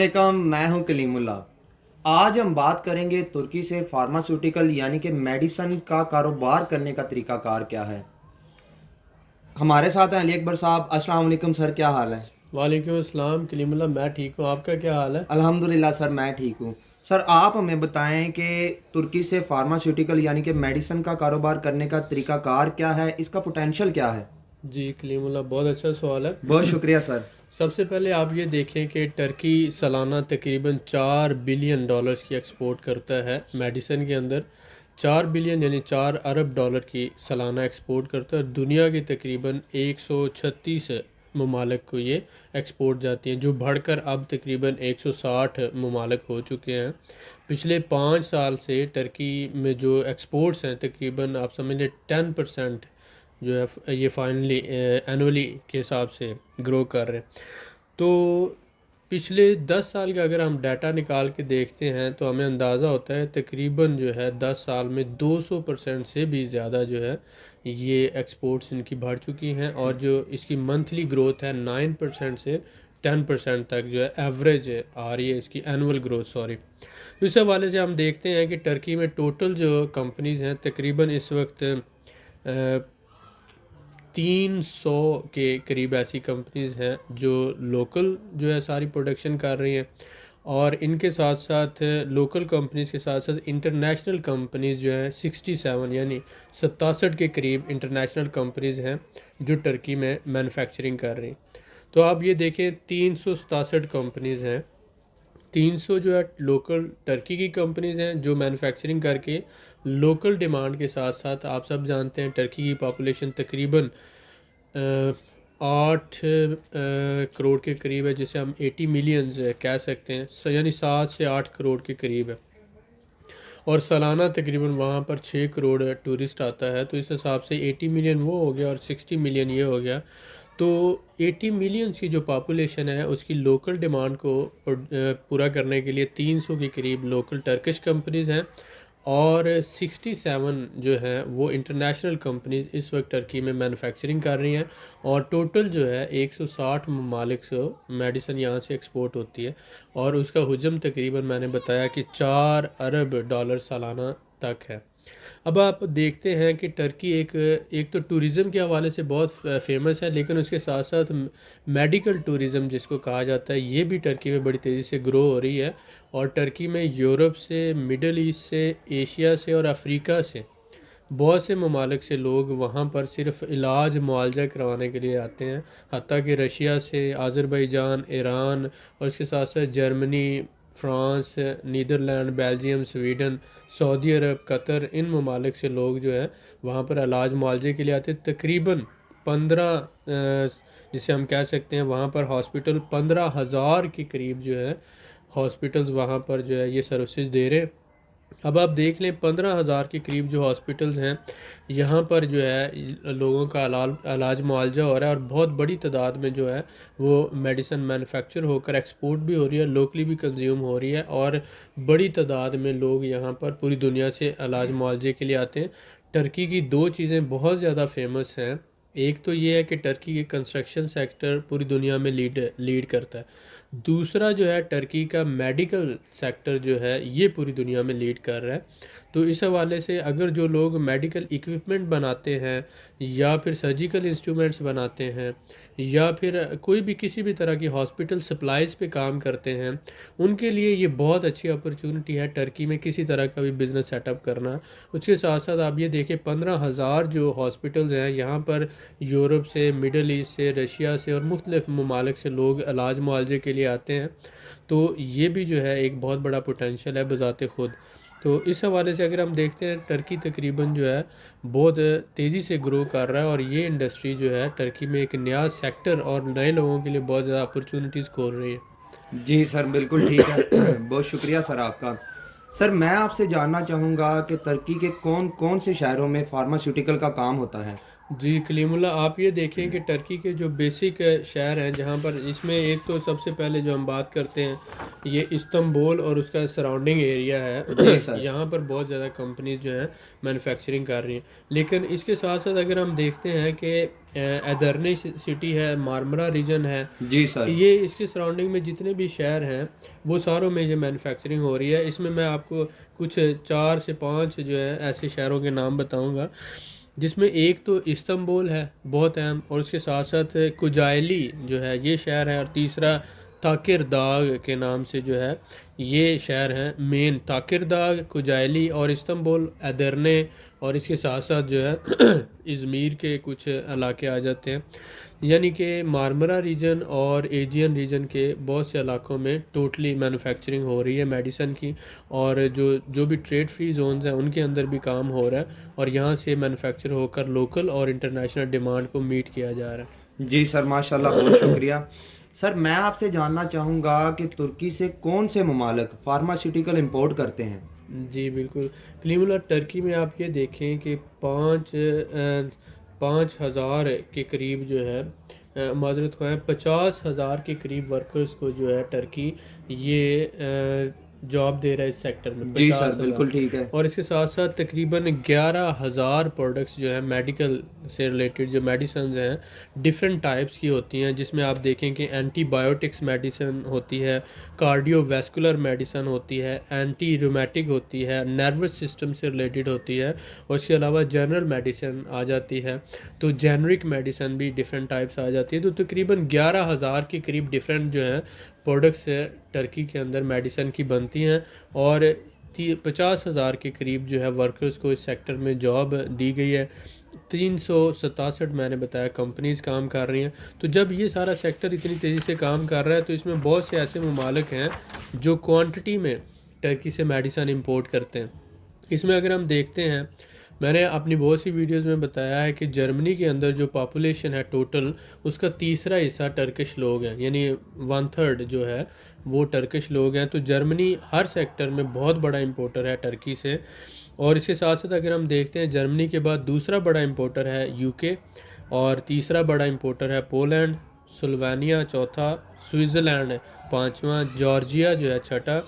अस्सलामुअलैकुम, मैं हूं कलीमुल्ला। आज हम बात करेंगे तुर्की से फार्मास्यूटिकल यानी कि मेडिसन का कारोबार करने का तरीकाकार क्या है। हमारे साथ हैं अली अकबर साहब। अस्सलाम वालेकुम सर, क्या हाल है? वालेकुम अस्सलाम कलीमुल्लाह। मैं ठीक हूँ, आपका क्या हाल है? अल्हम्दुलिल्लाह सर, मैं ठीक हूँ। सर आप हमें बताएं कि तुर्की से फार्मास्यूटिकल यानी कि मेडिसन का कारोबार करने का तरीकाकार क्या है, इसका पोटेंशियल क्या है? जी कलीमुल्लाह, बहुत अच्छा सवाल बहुत है। शुक्रिया सर। सबसे पहले आप ये देखें कि टर्की सालाना तकरीबन 4 बिलियन डॉलर्स की एक्सपोर्ट करता है मेडिसिन के अंदर। 4 बिलियन यानी 4 अरब डॉलर की सालाना एक्सपोर्ट करता है। दुनिया के तकरीबन 136 ममालिक को ये एक्सपोर्ट जाती हैं, जो बढ़कर अब तकरीबन 160 ममालिक हो चुके हैं। पिछले 5 साल से टर्की में जो एक्सपोर्ट्स हैं तकरीबन आप समझ लें 10% जो है ये फाइनली एनुअली के हिसाब से ग्रो कर रहे हैं। तो पिछले 10 साल का अगर हम डाटा निकाल के देखते हैं तो हमें अंदाज़ा होता है तकरीबन जो है 10 साल में 200% से भी ज़्यादा जो है ये एक्सपोर्ट्स इनकी बढ़ चुकी हैं। और जो इसकी मंथली ग्रोथ है 9% से 10% तक जो है एवरेज आ रही है इसकी एनुअल ग्रोथ, सॉरी। तो इस हवाले से हम देखते हैं कि टर्की में टोटल जो कंपनीज़ हैं तकरीबन इस वक्त 300 के करीब ऐसी कंपनीज़ हैं जो लोकल जो है सारी प्रोडक्शन कर रही हैं। और इनके साथ साथ लोकल कंपनीज़ के साथ साथ इंटरनेशनल कंपनीज़ जो हैं 67 यानी 67 के करीब इंटरनेशनल कंपनीज़ हैं जो टर्की में मैन्युफैक्चरिंग कर रही हैं। तो आप ये देखें 367 कंपनीज़ हैं। 300 जो है लोकल टर्की की कंपनीज़ हैं जो मैन्युफैक्चरिंग करके लोकल डिमांड के साथ साथ, आप सब जानते हैं टर्की की पॉपुलेशन तकरीबन 8 करोड़ के करीब है, जिसे हम 80 मिलियंस कह सकते हैं, यानी 7 से 8 करोड़ के करीब है। और सालाना तकरीबन वहाँ पर 6 करोड़ टूरिस्ट आता है। तो इस हिसाब से 80 मिलियन वो हो गया और 60 मिलियन ये हो गया। तो 80 मिलियंस की जो पॉपुलेशन है उसकी लोकल डिमांड को पूरा करने के लिए 300 के करीब लोकल टर्किश कंपनीज़ हैं। और 67 जो हैं वो इंटरनेशनल कंपनीज इस वक्त टर्की में मैन्युफैक्चरिंग कर रही हैं। और टोटल जो है 160 ममालिक से मेडिसिन यहाँ से एक्सपोर्ट होती है। और उसका हुजम तकरीबन मैंने बताया कि 4 अरब डॉलर सालाना तक है। अब आप देखते हैं कि टर्की एक एक तो टूरिज़म के हवाले से बहुत फेमस है, लेकिन उसके साथ साथ मेडिकल टूरिज़म जिसको कहा जाता है ये भी टर्की में बड़ी तेज़ी से ग्रो हो रही है। और टर्की में यूरोप से, मिडल ईस्ट से, एशिया से और अफ्रीका से बहुत से ममालिक से लोग वहाँ पर सिर्फ इलाज मुआवजा करवाने के लिए आते हैं। हत्ता कि रशिया से, आज़रबाईजान, ईरान और इसके साथ साथ Germany, France, Netherland, Belgium, Sweden, Saudi Arabia, Qatar, इन ममालिक से लोग जो है वहाँ पर इलाज मुआवजे के लिए आते हैं। तकरीबन 15 जिसे हम कह सकते हैं वहाँ पर हॉस्पिटल 15,000 के करीब जो है हॉस्पिटल्स वहाँ पर जो है ये सर्विसेज दे रहे हैं। अब आप देख लें 15,000 के करीब जो हॉस्पिटल्स हैं यहाँ पर जो है लोगों का इलाज मुआवजा हो रहा है। और बहुत बड़ी तादाद में जो है वो मेडिसिन मैन्युफैक्चर होकर एक्सपोर्ट भी हो रही है, लोकली भी कंज्यूम हो रही है। और बड़ी तादाद में लोग यहाँ पर पूरी दुनिया से इलाज मुआवजे के लिए आते हैं। टर्की की दो चीज़ें बहुत ज़्यादा फेमस हैं। एक तो ये है कि टर्की के कंस्ट्रक्शन सेक्टर पूरी दुनिया में लीड करता है। दूसरा जो है टर्की का मेडिकल सेक्टर जो है ये पूरी दुनिया में लीड कर रहा है। तो इस हवाले से अगर जो लोग मेडिकल इक्विपमेंट बनाते हैं या फिर सर्जिकल इंस्ट्रूमेंट्स बनाते हैं या फिर कोई भी किसी भी तरह की हॉस्पिटल सप्लाइज़ पे काम करते हैं, उनके लिए ये बहुत अच्छी अपॉर्चुनिटी है टर्की में किसी तरह का भी बिज़नेस सेटअप करना। उसके साथ साथ आप ये देखें 15,000 जो हॉस्पिटल्स हैं यहाँ पर यूरोप से, मिडल ईस्ट से, रशिया से और मुख्तलिफ ममालिक से लोग इलाज मुआवजे के लिए आते हैं। तो ये भी जो है एक बहुत बड़ा पोटेंशियल है बज़ाते ख़ुद। तो इस हवाले से अगर हम देखते हैं टर्की तकरीबन जो है बहुत तेज़ी से ग्रो कर रहा है। और ये इंडस्ट्री जो है टर्की में एक नया सेक्टर और नए लोगों के लिए बहुत ज़्यादा अपॉर्चुनिटीज़ खोल रही है। जी सर, बिल्कुल ठीक है। बहुत शुक्रिया सर आपका। सर मैं आपसे जानना चाहूँगा कि तुर्की के कौन कौन से शहरों में फार्मास्यूटिकल का काम होता है जी कलीमुल्ला, आप ये देखें कि टर्की के जो बेसिक शहर हैं जहाँ पर, इसमें एक तो सबसे पहले जो हम बात करते हैं ये इस्तंबुल और उसका सराउंडिंग एरिया जी है। सर। यहाँ पर बहुत ज़्यादा कंपनीज जो हैं मैन्युफैक्चरिंग कर रही हैं। लेकिन इसके साथ साथ अगर हम देखते हैं कि एदर्ने सिटी है, मार्मरा रीजन है, जी सर। ये इसके सराउंडिंग में जितने भी शहर हैं वो सारों में ये मैन्युफैक्चरिंग हो रही है। इसमें मैं आपको कुछ 4 से 5 जो है ऐसे शहरों के नाम बताऊंगा, जिसमें एक तो इस्तंबुल है बहुत अहम, और उसके साथ साथ कुजाइली जो है ये शहर है, और तीसरा ताकिरदाग के नाम से जो है ये शहर हैं मेन। ताकिरदाग, कुजाइली और इस्तंबुल, एदरने, और इसके साथ साथ जो है इज़मीर के कुछ इलाके आ जाते हैं। यानी कि मारमरा रीजन और एजियन रीजन के बहुत से इलाकों में टोटली मैन्युफैक्चरिंग हो रही है मेडिसन की, और जो जो भी ट्रेड फ्री जोन्स हैं उनके अंदर भी काम हो रहा है, और यहाँ से मैन्युफैक्चर होकर लोकल और इंटरनेशनल डिमांड को मीट किया जा रहा है। जी सर, माशाल्लाह, बहुत शुक्रिया। सर, मैं आपसे जानना चाहूँगा कि तुर्की से कौन से ममालिक फार्मास्यूटिकल इंपोर्ट करते हैं। जी बिल्कुल कलीमुल्लाह, टर्की में आप ये देखें कि 5,000 के करीब जो है, माजरत ख़्वाह, 50,000 के करीब वर्कर्स को जो है टर्की ये जॉब दे रहा है इस सेक्टर में, जी सर, 50,000। बिल्कुल ठीक है। और इसके साथ साथ तकरीबन 11,000 प्रोडक्ट्स जो है मेडिकल से रिलेटेड, जो मेडिसिन हैं डिफरेंट टाइप्स की होती हैं, जिसमें आप देखें कि एंटीबायोटिक्स मेडिसिन होती है, कार्डियोवैस्कुलर मेडिसिन होती है, एंटी रूमेटिक होती है, नर्वस सिस्टम से रिलेटेड होती है, और इसके अलावा जनरल मेडिसिन आ जाती है। तो जेनरिक मेडिसिन भी डिफरेंट टाइप्स आ जाती है। तो तकरीबन 11,000 के करीब डिफरेंट जो हैं प्रोडक्ट्स टर्की के अंदर मेडिसिन की बनती हैं, और 50,000 के करीब जो है वर्कर्स को इस सेक्टर में जॉब दी गई है। 367 मैंने बताया कंपनीज काम कर रही हैं। तो जब ये सारा सेक्टर इतनी तेज़ी से काम कर रहा है, तो इसमें बहुत से ऐसे ममालिक हैं जो क्वांटिटी में टर्की से मेडिसिन इंपोर्ट करते हैं। इसमें अगर हम देखते हैं, मैंने अपनी बहुत सी वीडियोस में बताया है कि जर्मनी के अंदर जो पॉपुलेशन है टोटल, उसका तीसरा हिस्सा टर्किश लोग हैं, यानी 1/3 जो है वो टर्किश लोग हैं। तो जर्मनी हर सेक्टर में बहुत बड़ा इंपोर्टर है टर्की से। और इसके साथ साथ अगर हम देखते हैं, जर्मनी के बाद दूसरा बड़ा इंपोर्टर है यूके, और तीसरा बड़ा इंपोर्टर है पोलैंड, स्लोवेनिया चौथा, स्विट्ज़रलैंड पाँचवा, जॉर्जिया जो है छठा,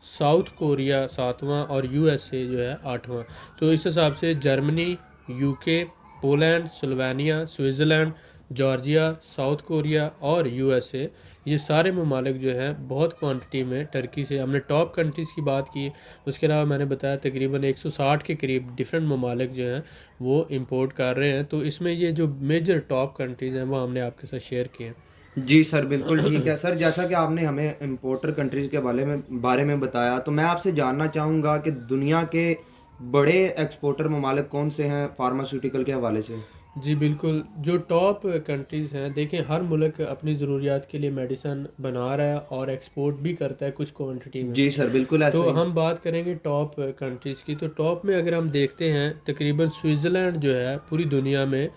साउथ कोरिया सातवां, और यूएसए जो है आठवां। तो इस हिसाब से Germany, UK, Poland, Slovenia, Switzerland, Georgia, south Korea और यूएसए, ये सारे ममालिक जो हैं बहुत क्वांटिटी में टर्की से, हमने टॉप कंट्रीज़ की बात की। उसके अलावा मैंने बताया तकरीबन 160 के करीब डिफरेंट ममालिक जो हैं वो इंपोर्ट कर रहे हैं। तो इसमें ये जो मेजर टॉप कंट्रीज़ हैं वो हमने आपके साथ शेयर किए हैं। जी सर, बिल्कुल ठीक है। सर, जैसा कि आपने हमें इम्पोर्टर कंट्रीज़ के बारे में बताया, तो मैं आपसे जानना चाहूँगा कि दुनिया के बड़े एक्सपोर्टर ममालिक कौन से हैं फार्मास्यूटिकल के हवाले से। जी बिल्कुल, जो टॉप कंट्रीज़ हैं, देखें हर मुल्क अपनी ज़रूरियात के लिए मेडिसन बना रहा है और एक्सपोर्ट भी करता है कुछ क्वांटिटी में। जी सर, बिल्कुल तो ऐसा ही। हम बात करेंगे टॉप कंट्रीज़ की। तो टॉप में अगर हम देखते हैं, तकरीबन स्विट्ज़रलैंड जो है पूरी दुनिया में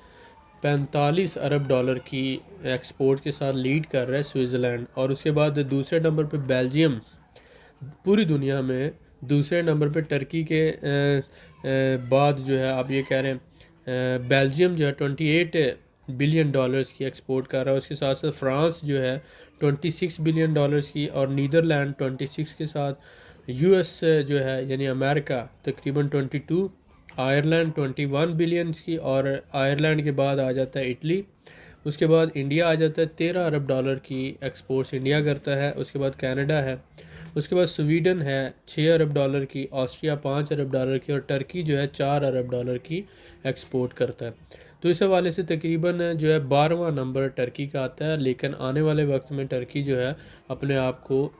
45 अरब डॉलर की एक्सपोर्ट के साथ लीड कर रहा है स्विट्ज़रलैंड। और उसके बाद दूसरे नंबर पे बेल्जियम, पूरी दुनिया में दूसरे नंबर पे टर्की के बाद जो है आप ये कह रहे हैं बेल्जियम जो है 28 बिलियन डॉलर्स की एक्सपोर्ट कर रहा है। उसके साथ साथ फ्रांस जो है 26 बिलियन डॉलर्स की, और नीदरलैंड 26 के साथ, यूएस जो है यानी अमेरिका तकरीबन 22, आयरलैंड 21 बिलियंस की, और आयरलैंड के बाद आ जाता है इटली। उसके बाद इंडिया आ जाता है, 13 अरब डॉलर की एक्सपोर्ट्स इंडिया करता है। उसके बाद कनाडा है, उसके बाद स्वीडन है 6 अरब डॉलर की, ऑस्ट्रिया 5 अरब डॉलर की, और टर्की जो है 4 अरब डॉलर की एक्सपोर्ट करता है। तो इस हवाले से तकरीबन जो है 12वां नंबर टर्की का आता है। लेकिन आने वाले वक्त में टर्की जो है अपने आप को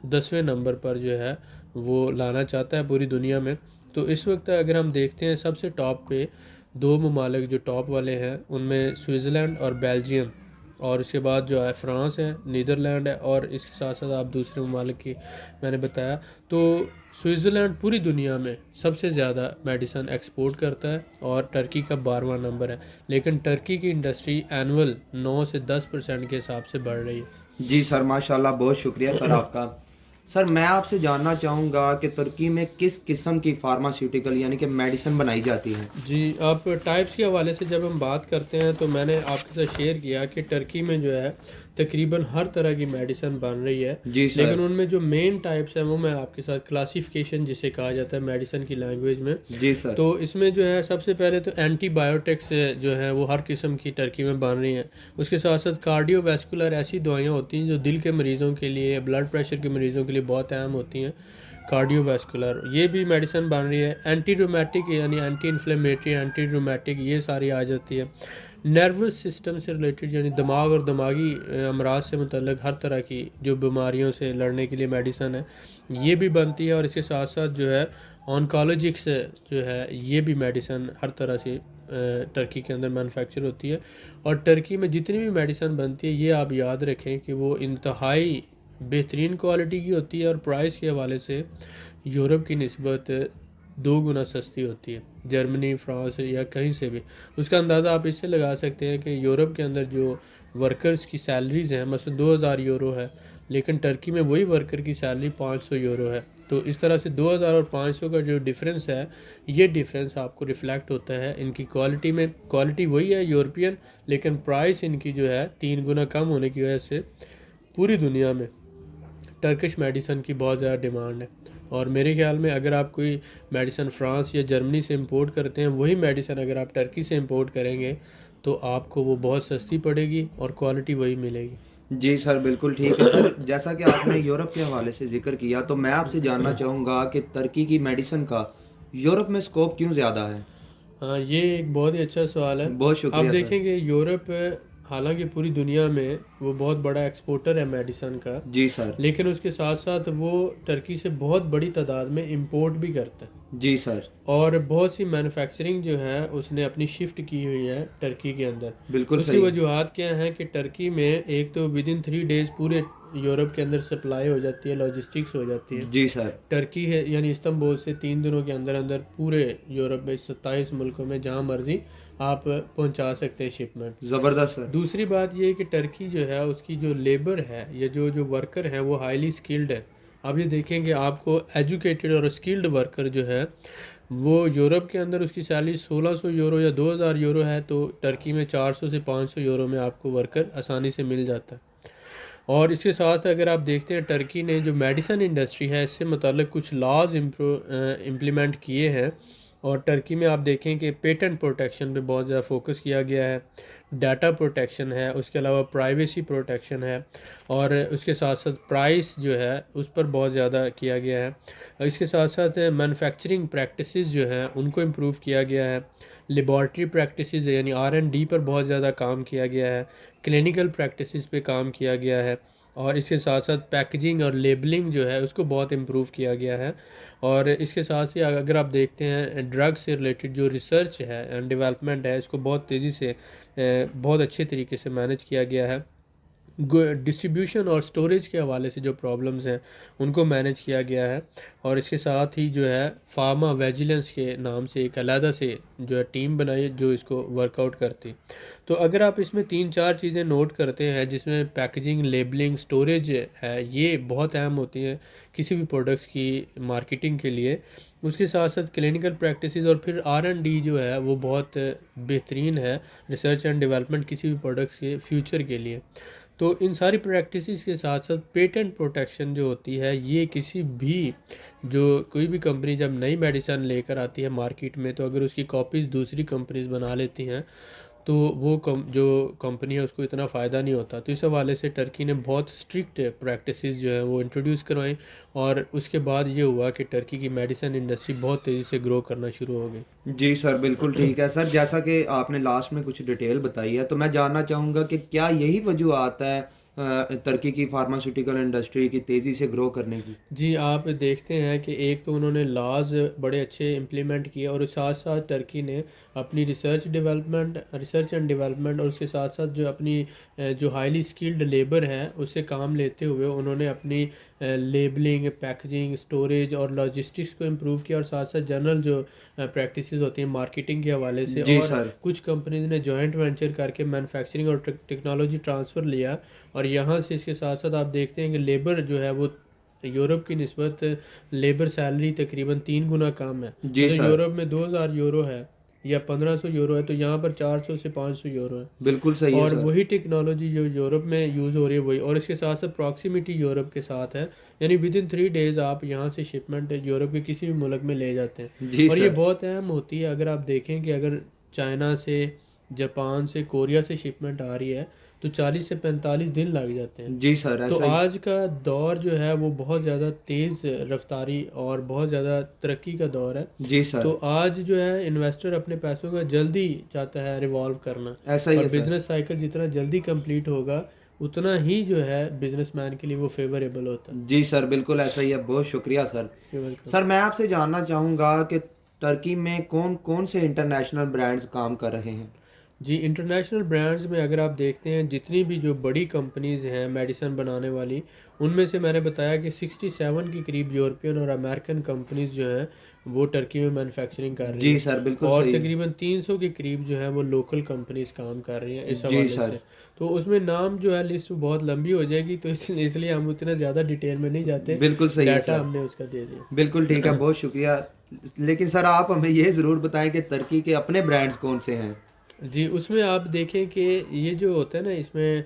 10वें नंबर पर जो है वो लाना चाहता है पूरी दुनिया में। तो इस वक्त अगर हम देखते हैं, सबसे टॉप पे दो ममालिक जो टॉप वाले हैं उनमें स्विट्ज़रलैंड और बेल्जियम, और उसके बाद जो है फ्रांस है, नीदरलैंड है, और इसके साथ साथ आप दूसरे ममालिक की मैंने बताया। तो स्विट्ज़रलैंड पूरी दुनिया में सबसे ज़्यादा मेडिसिन एक्सपोर्ट करता है, और टर्की का 12वां नंबर है। लेकिन टर्की की इंडस्ट्री एनुअल 9 से 10% के हिसाब से बढ़ रही है। जी सर, माशाल्लाह, बहुत शुक्रिया सर आपका। सर मैं आपसे जानना चाहूँगा कि तुर्की में किस किस्म की फार्मास्यूटिकल यानी कि मेडिसिन बनाई जाती है। जी, आप टाइप्स के हवाले से जब हम बात करते हैं तो मैंने आपके साथ शेयर किया कि टर्की में जो है तकरीबन हर तरह की मेडिसिन बन रही है। जी लेकिन सर। उनमें जो मेन टाइप्स हैं वो मैं आपके साथ क्लासिफिकेशन जिसे कहा जाता है मेडिसिन की लैंग्वेज में। जी सर। तो इसमें जो है सबसे पहले तो एंटीबायोटिक्स जो है वो हर किस्म की टर्की में बन रही हैं। उसके साथ साथ कार्डियोवैस्कुलर ऐसी दवाइयाँ होती हैं जो दिल के मरीज़ों के लिए, ब्लड प्रेशर के मरीज़ों के लिए बहुत अहम होती हैं। कार्डियोवैस्कुलर ये भी मेडिसिन बन रही है। एंटी रूमेटिक यानी एंटी इन्फ्लेमेटरी, एंटी रूमेटिक ये सारी आ जाती है। नर्वस सिस्टम से रिलेटेड यानी दिमाग और दिमागी अमराज से मुतल्लिक हर तरह की जो बीमारियों से लड़ने के लिए मेडिसिन है ये भी बनती है। और इसके साथ साथ जो है ऑन्कोलॉजिक्स जो है ये भी मेडिसिन हर तरह से टर्की के अंदर मैन्युफैक्चर होती है। और टर्की में जितनी भी मेडिसिन बनती है ये आप याद रखें कि वो इंतहाई बेहतरीन क्वालिटी की होती है और प्राइस के हवाले से यूरोप की निस्बत 2 गुना सस्ती होती है। जर्मनी, फ्रांस या कहीं से भी उसका अंदाज़ा आप इससे लगा सकते हैं कि यूरोप के अंदर जो वर्कर्स की सैलरीज़ हैं मसलन 2000 यूरो है, लेकिन टर्की में वही वर्कर की सैलरी 500 यूरो है। तो इस तरह से 2000 और 500 का जो डिफरेंस है ये डिफरेंस आपको रिफ्लेक्ट होता है इनकी क्वालिटी में। क्वालिटी वही है यूरोपियन, लेकिन प्राइस इनकी जो है 3 गुना कम होने की वजह से पूरी दुनिया में टर्किश मेडिसिन की बहुत ज़्यादा डिमांड है। और मेरे ख्याल में अगर आप कोई मेडिसिन फ्रांस या जर्मनी से इंपोर्ट करते हैं वही मेडिसिन अगर आप टर्की से इंपोर्ट करेंगे तो आपको वो बहुत सस्ती पड़ेगी और क्वालिटी वही मिलेगी। जी सर बिल्कुल ठीक है सर। जैसा कि आपने यूरोप के हवाले से जिक्र किया तो मैं आपसे जानना चाहूँगा कि तुर्की की मेडिसिन का यूरोप में स्कोप क्यों ज़्यादा है। हाँ, ये एक बहुत ही अच्छा सवाल है। बहुत आप शुक्रिया सर। देखेंगे यूरोप हालांकि पूरी दुनिया में वो बहुत बड़ा एक्सपोर्टर है मेडिसिन का, जी सर। लेकिन उसके साथ साथ वो टर्की से बहुत बड़ी तादाद में इंपोर्ट भी करता है। जी सर। और बहुत सी मैन्युफैक्चरिंग जो है उसने अपनी शिफ्ट की हुई है टर्की के अंदर। बिल्कुल उसकी सही। वजूहत क्या हैं कि टर्की में एक तो विद इन 3 डेज़ पूरे यूरोप के अंदर सप्लाई हो जाती है, लॉजिस्टिक्स हो जाती है। जी सर। टर्की है यानी इस्तंबुल से 3 दिनों के अंदर अंदर पूरे यूरोप में 27 मुल्कों में जहाँ मर्जी आप पहुँचा सकते हैं शिपमेंट। ज़बरदस्त सर। दूसरी बात ये है कि टर्की जो है उसकी जो लेबर है या जो जो वर्कर है वो हाईली स्किल्ड है। आप ये देखेंगे आपको एजुकेटेड और स्किल्ड वर्कर जो है वो यूरोप के अंदर उसकी सैलरी 1600 यूरो या 2000 यूरो है, तो टर्की में 400 से 500 यूरो में आपको वर्कर आसानी से मिल जाता है। और इसके साथ अगर आप देखते हैं टर्की ने जो मेडिसिन इंडस्ट्री है इससे मतलब कुछ लॉज इम्प्लीमेंट किए हैं। और टर्की में आप देखें कि पेटेंट प्रोटेक्शन पे बहुत ज़्यादा फोकस किया गया है, डाटा प्रोटेक्शन है, उसके अलावा प्राइवेसी प्रोटेक्शन है, और उसके साथ साथ प्राइस जो है उस पर बहुत ज़्यादा किया गया है। और इसके साथ साथ मैन्युफैक्चरिंग प्रैक्टिसेस जो हैं उनको इम्प्रूव किया गया है। लेबॉर्ट्री प्रैक्टिसेस यानी R&D पर बहुत ज़्यादा काम किया गया है। क्लिनिकल प्रैक्टिसेस पे काम किया गया है। और इसके साथ साथ पैकेजिंग और लेबलिंग जो है उसको बहुत इम्प्रूव किया गया है। और इसके साथ ही अगर आप देखते हैं ड्रग से रिलेटेड जो रिसर्च है एंड डेवलपमेंट है इसको बहुत तेज़ी से बहुत अच्छे तरीके से मैनेज किया गया है। डिस्ट्रीब्यूशन और स्टोरेज के हवाले से जो प्रॉब्लम्स हैं उनको मैनेज किया गया है। और इसके साथ ही जो है फार्मा विजिलेंस के नाम से एक अलहदा से जो है टीम बनाई है जो इसको वर्कआउट करती। तो अगर आप इसमें 3-4 चीज़ें नोट करते हैं जिसमें पैकेजिंग, लेबलिंग, स्टोरेज है ये बहुत अहम होती हैं किसी भी प्रोडक्ट्स की मार्केटिंग के लिए। उसके साथ साथ क्लिनिकल प्रैक्टिसेस और फिर R&D जो है वो बहुत बेहतरीन है, रिसर्च एंड डेवलपमेंट किसी भी प्रोडक्ट्स के फ्यूचर के लिए। तो इन सारी प्रैक्टिसेस के साथ साथ पेटेंट प्रोटेक्शन जो होती है ये किसी भी जो कोई भी कंपनी जब नई मेडिसिन लेकर आती है मार्केट में तो अगर उसकी कॉपीज़ दूसरी कंपनीज बना लेती हैं तो वो जो कंपनी है उसको इतना फ़ायदा नहीं होता। तो इस हवाले से टर्की ने बहुत स्ट्रिक्ट प्रैक्टिसेस जो है वो इंट्रोड्यूस करवाई। और उसके बाद ये हुआ कि टर्की की मेडिसिन इंडस्ट्री बहुत तेज़ी से ग्रो करना शुरू हो गई। जी सर बिल्कुल ठीक है सर। जैसा कि आपने लास्ट में कुछ डिटेल बताई है तो मैं जानना चाहूँगा कि क्या यही वजूहत है तुर्की की फार्मास्यूटिकल इंडस्ट्री की तेज़ी से ग्रो करने की। जी, आप देखते हैं कि एक तो उन्होंने लॉज बड़े अच्छे इम्प्लीमेंट किए और साथ साथ टर्की ने अपनी रिसर्च एंड डेवलपमेंट और उसके साथ साथ जो अपनी जो हाईली स्किल्ड लेबर है उससे काम लेते हुए उन्होंने अपनी लेबलिंग, पैकेजिंग, स्टोरेज और लॉजिस्टिक्स को इम्प्रूव किया। और साथ साथ जनरल जो प्रैक्टिसेस होती हैं मार्केटिंग के हवाले से, जी और सर। कुछ कंपनीज ने जॉइंट वेंचर करके मैन्युफैक्चरिंग और टेक्नोलॉजी ट्रांसफ़र लिया। और यहाँ से इसके साथ साथ आप देखते हैं कि लेबर जो है वो यूरोप की निस्बत लेबर सैलरी तकरीबन 3 गुना कम है। जी तो सर, यूरोप में 2000 यूरो है या 1500 यूरो है, तो यहाँ पर 400 से 500 यूरो है। बिल्कुल सही है और सर। वही टेक्नोलॉजी जो यूरोप में यूज़ हो रही है वही, और इसके साथ साथ प्रॉक्सिमिटी यूरोप के साथ है, यानी विद इन 3 डेज़ आप यहाँ से शिपमेंट यूरोप के किसी भी मुल्क में ले जाते हैं। जी और ये सर। बहुत अहम होती है। अगर आप देखें कि अगर चाइना से, जापान से, कोरिया से शिपमेंट आ रही है तो 40 से 45 दिन लग जाते हैं। जी सर, तो ऐसा ही। आज का दौर जो है वो बहुत ज़्यादा तेज़ रफ्तारी और बहुत ज़्यादा तरक्की का दौर है। जी तो सर, आज जो है इन्वेस्टर अपने पैसों का जल्दी चाहता है रिवॉल्व करना, ऐसा ही और है सर। बिजनेस साइकिल जितना जल्दी कंप्लीट होगा उतना ही जो है बिजनेसमैन के लिए वो फेवरेबल होता है। जी सर, बिल्कुल ऐसा ही है। बहुत शुक्रिया सर। वेलकम। सर मैं आपसे जानना चाहूँगा कि टर्की में कौन कौन से इंटरनेशनल ब्रांड्स काम कर रहे हैं? जी, इंटरनेशनल ब्रांड्स में अगर आप देखते हैं जितनी भी जो बड़ी कंपनीज़ हैं मेडिसिन बनाने वाली, उनमें से मैंने बताया कि 67 के करीब यूरोपियन और अमेरिकन कंपनीज़ जो हैं वो टर्की में मैन्युफैक्चरिंग कर रही जी हैं, सर, बिल्कुल और सही है। तकरीबन 300 के करीब जो है वो लोकल कंपनीज़ काम कर रही हैं इस जी हवाले सर, से। तो उसमें नाम जो है लिस्ट बहुत लंबी हो जाएगी, तो इसलिए हम उतना ज़्यादा डिटेल में नहीं जाते। बिल्कुल सही है डाटा सर। हमने उसका दे दिया। बिल्कुल ठीक है, बहुत शुक्रिया। लेकिन सर आप हमें ये ज़रूर बताएं कि टर्की के अपने ब्रांड्स कौन से हैं? जी, उसमें आप देखें कि ये जो होता है ना, इसमें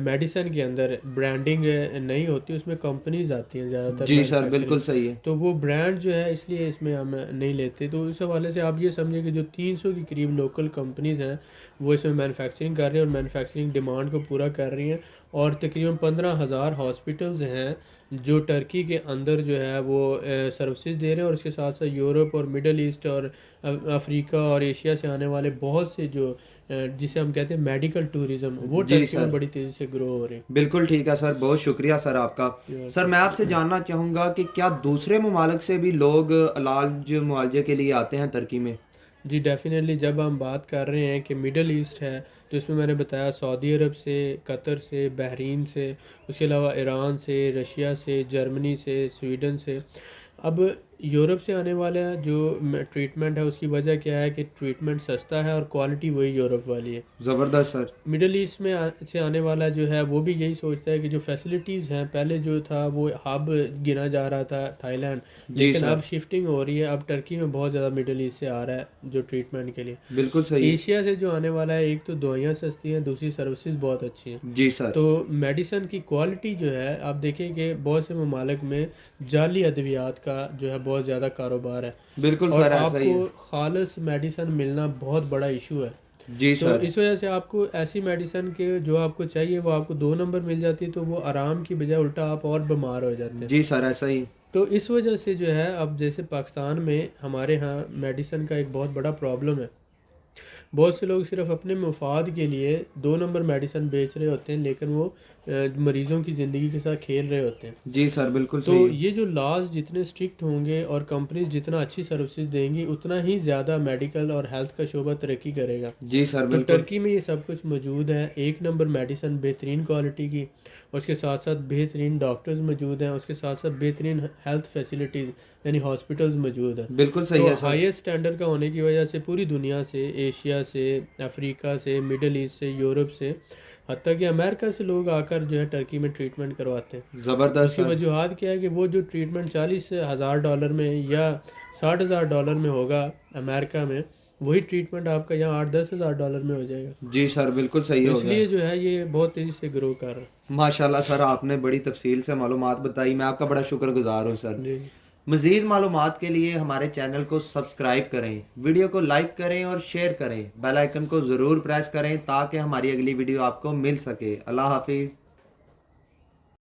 मेडिसिन के अंदर ब्रांडिंग नहीं होती, उसमें कंपनीज आती हैं ज़्यादातर जी सर, मैन्युफैक्चरिंग। बिल्कुल सही है। तो वो ब्रांड जो है इसलिए इसमें हम नहीं लेते। तो इस हवाले से आप ये समझें कि जो 300 के करीब लोकल कंपनीज़ हैं वो इसमें मैन्युफैक्चरिंग कर रही हैं और मैन्युफैक्चरिंग डिमांड को पूरा कर रही हैं। और तकरीबन 15,000 हॉस्पिटल्स हैं जो टर्की के अंदर जो है वो सर्विसेज दे रहे हैं, और इसके साथ साथ यूरोप और मिडल ईस्ट और अफ्रीका और एशिया से आने वाले बहुत से जो जिसे हम कहते हैं मेडिकल टूरिज्म, वो जी टर्की में सर, बड़ी तेज़ी से ग्रो हो रहे हैं। बिल्कुल ठीक है सर, बहुत शुक्रिया सर आपका। सर मैं आपसे जानना चाहूँगा कि क्या दूसरे ममालिक से भी लोग इलाज मुआवजे के लिए आते हैं टर्की में? जी डेफिनेटली, जब हम बात कर रहे हैं कि मिडल ईस्ट है तो इसमें मैंने बताया सऊदी अरब से, कतर से, बहरीन से, उसके अलावा ईरान से, रशिया से, जर्मनी से, स्वीडन से। अब यूरोप से आने वाला जो ट्रीटमेंट है उसकी वजह क्या है कि ट्रीटमेंट सस्ता है और क्वालिटी वही यूरोप वाली है। ज़बरदस्त सर। मिडल ईस्ट में से आने वाला जो है वो भी यही सोचता है कि जो फैसिलिटीज़ हैं, पहले जो था वो हब गिना जा रहा था थाईलैंड, जी लेकिन सर, अब शिफ्टिंग हो रही है, अब टर्की में बहुत ज़्यादा मिडल ईस्ट से आ रहा है जो ट्रीटमेंट के लिए। बिल्कुल सही है। एशिया से जो आने वाला है, एक तो दवाइयाँ सस्ती हैं, दूसरी सर्विसेज बहुत अच्छी हैं। जी सर, तो मेडिसन की क्वालिटी जो है आप देखें कि बहुत से ममालिक में जाली अद्वियात का जो है बहुत ज़्यादा कारोबार है, बिल्कुल और सर, ऐसा ही आपको है। खालिस मेडिसन मिलना बहुत बड़ा इशू है। जी तो सर, इस वजह से आपको ऐसी मेडिसिन के जो आपको चाहिए वो आपको 2 नंबर मिल जाती है, तो वो आराम की बजाय उल्टा आप और बीमार हो जाते हैं। जी सर, ऐसा ही। तो इस वजह से जो है अब जैसे पाकिस्तान में हमारे यहाँ मेडिसिन का एक बहुत बड़ा प्रॉब्लम है। बहुत से लोग सिर्फ अपने मफाद के लिए 2 नंबर मेडिसिन बेच रहे होते हैं, लेकिन वो मरीज़ों की ज़िंदगी के साथ खेल रहे होते हैं। जी सर, बिल्कुल तो सही है। ये जो लॉज जितने स्ट्रिक्ट होंगे और कंपनीज जितना अच्छी सर्विसेज देंगी उतना ही ज़्यादा मेडिकल और हेल्थ का शोबा तरक्की करेगा। जी सर, तो बिल्कुल। टर्की में ये सब कुछ मौजूद है, 1 नंबर मेडिसिन बेहतरीन क्वालिटी की, और उसके साथ साथ बेहतरीन डॉक्टर्स मौजूद हैं, उसके साथ साथ बेहतरीन हेल्थ फैसिलिटीज़ यानी हॉस्पिटल्स मौजूद हैं। बिल्कुल सही तो है सर। हाईएस्ट स्टैंडर्ड का होने की वजह से पूरी दुनिया से, एशिया से, अफ्रीका से, मिडल ईस्ट से, यूरोप से, हत्ता कि अमेरिका से लोग आकर जो है टर्की में ट्रीटमेंट करवाते हैं। ज़बरदस्त उसकी सर। वजूहत क्या है कि वो जो ट्रीटमेंट $40,000 में या $60,000 में होगा अमेरिका में, वही ट्रीटमेंट आपका यहाँ $8-10,000 में हो जाएगा। जी सर, बिल्कुल सही तो हो गया। इसलिए जो है ये बहुत तेज़ी से ग्रो कर रहा है। माशाल्लाह सर, आपने बड़ी तफसील से मालूमात बताई। मैं आपका बड़ा शुक्रगुजार हूँ सर। जी। मज़ीद मालूमात के लिए हमारे चैनल को सब्सक्राइब करें, वीडियो को लाइक करें और शेयर करें। बेल आइकन को ज़रूर प्रेस करें ताकि हमारी अगली वीडियो आपको मिल सके। अल्लाह हाफिज़।